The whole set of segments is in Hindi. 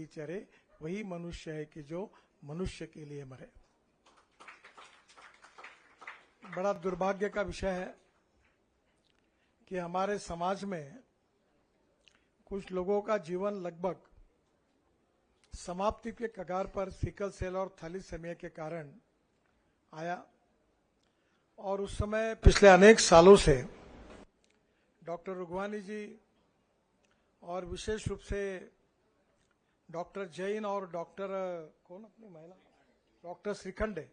ही चरे, वही मनुष्य है कि जो मनुष्य के लिए मरे। बड़ा दुर्भाग्य का विषय है कि हमारे समाज में कुछ लोगों का जीवन लगभग समाप्ति के कगार पर सिकल सेल और थैलीसेमिया के कारण आया। और उस समय पिछले अनेक सालों से डॉक्टर रुगवानी जी और विशेष रूप से डॉक्टर जैन और डॉक्टर कौन अपनी महिला डॉक्टर श्रीखंडे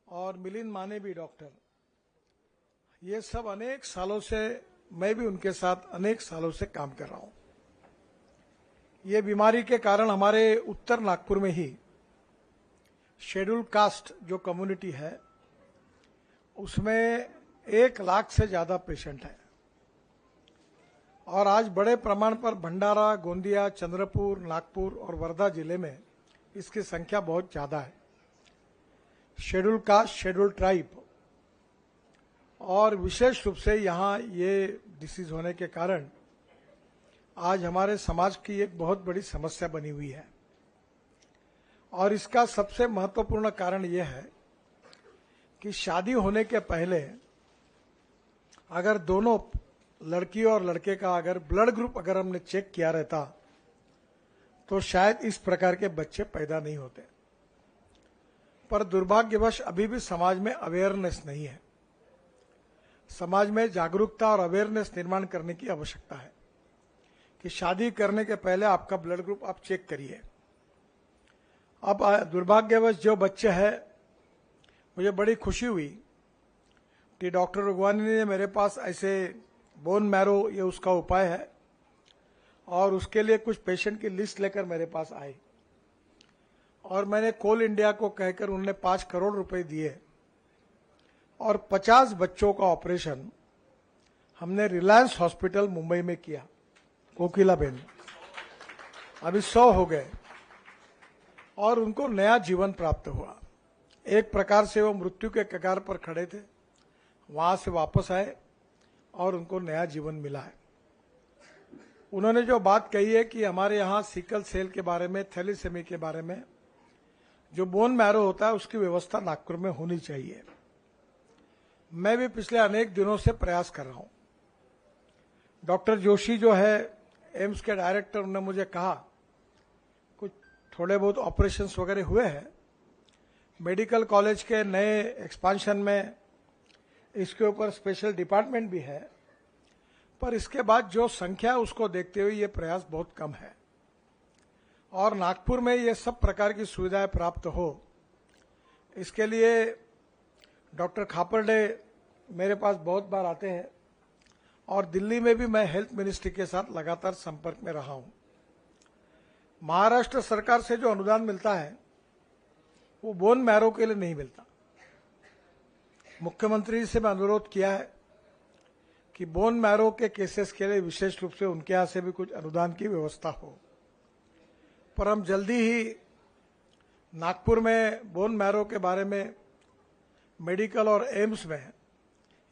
और मिलिंद माने भी डॉक्टर, ये सब अनेक सालों से, मैं भी उनके साथ अनेक सालों से काम कर रहा हूं। ये बीमारी के कारण हमारे उत्तर नागपुर में ही शेड्यूल कास्ट जो कम्युनिटी है उसमें 1 लाख से ज्यादा पेशेंट है। और आज बड़े प्रमाण पर भंडारा, गोंदिया, चंद्रपुर, नागपुर और वर्धा जिले में इसकी संख्या बहुत ज्यादा है। शेड्यूल कास्ट, शेड्यूल ट्राइब, और विशेष रूप से यहाँ ये डिसीज होने के कारण आज हमारे समाज की एक बहुत बड़ी समस्या बनी हुई है। और इसका सबसे महत्वपूर्ण कारण यह है कि शादी होने के पहले अगर दोनों लड़की और लड़के का अगर ब्लड ग्रुप अगर हमने चेक किया रहता तो शायद इस प्रकार के बच्चे पैदा नहीं होते। पर दुर्भाग्यवश अभी भी समाज में अवेयरनेस नहीं है। समाज में जागरूकता और अवेयरनेस निर्माण करने की आवश्यकता है कि शादी करने के पहले आपका ब्लड ग्रुप आप चेक करिए। अब दुर्भाग्यवश जो बच्चे हैं, मुझे बड़ी खुशी हुई कि डॉक्टर रुगवानी ने मेरे पास ऐसे बोन मैरो, ये उसका उपाय है, और उसके लिए कुछ पेशेंट की लिस्ट लेकर मेरे पास आए और मैंने कोल इंडिया को कहकर उन्होंने 5 करोड़ रुपए दिए और 50 बच्चों का ऑपरेशन हमने रिलायंस हॉस्पिटल मुंबई में किया। कोकिला बेन अभी 100 हो गए और उनको नया जीवन प्राप्त हुआ। एक प्रकार से वो मृत्यु के कगार पर खड़े थे, वहां से वापस आए और उनको नया जीवन मिला है। उन्होंने जो बात कही है कि हमारे यहाँ सिकल सेल के बारे में, थैलीसेमिया के बारे में जो बोन मैरो होता है उसकी व्यवस्था नागपुर में होनी चाहिए। मैं भी पिछले अनेक दिनों से प्रयास कर रहा हूं। डॉक्टर जोशी जो है एम्स के डायरेक्टर, उन्होंने मुझे कहा कुछ थोड़े बहुत ऑपरेशंस वगैरह हुए हैं। मेडिकल कॉलेज के नए एक्सपांशन में इसके ऊपर स्पेशल डिपार्टमेंट भी है, पर इसके बाद जो संख्या उसको देखते हुए ये प्रयास बहुत कम है। और नागपुर में ये सब प्रकार की सुविधाएं प्राप्त हो, इसके लिए डॉक्टर खापर्डे मेरे पास बहुत बार आते हैं और दिल्ली में भी मैं हेल्थ मिनिस्ट्री के साथ लगातार संपर्क में रहा हूं। महाराष्ट्र सरकार से जो अनुदान मिलता है वो बोन मैरो के लिए नहीं मिलता। मुख्यमंत्री से मैं अनुरोध किया है कि बोन मैरो के केसेस के लिए विशेष रूप से उनके यहां से भी कुछ अनुदान की व्यवस्था हो। पर हम जल्दी ही नागपुर में बोन मैरो के बारे में मेडिकल और एम्स में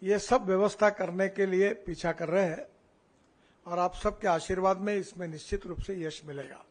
ये सब व्यवस्था करने के लिए पीछा कर रहे हैं और आप सबके आशीर्वाद में इसमें निश्चित रूप से यश मिलेगा।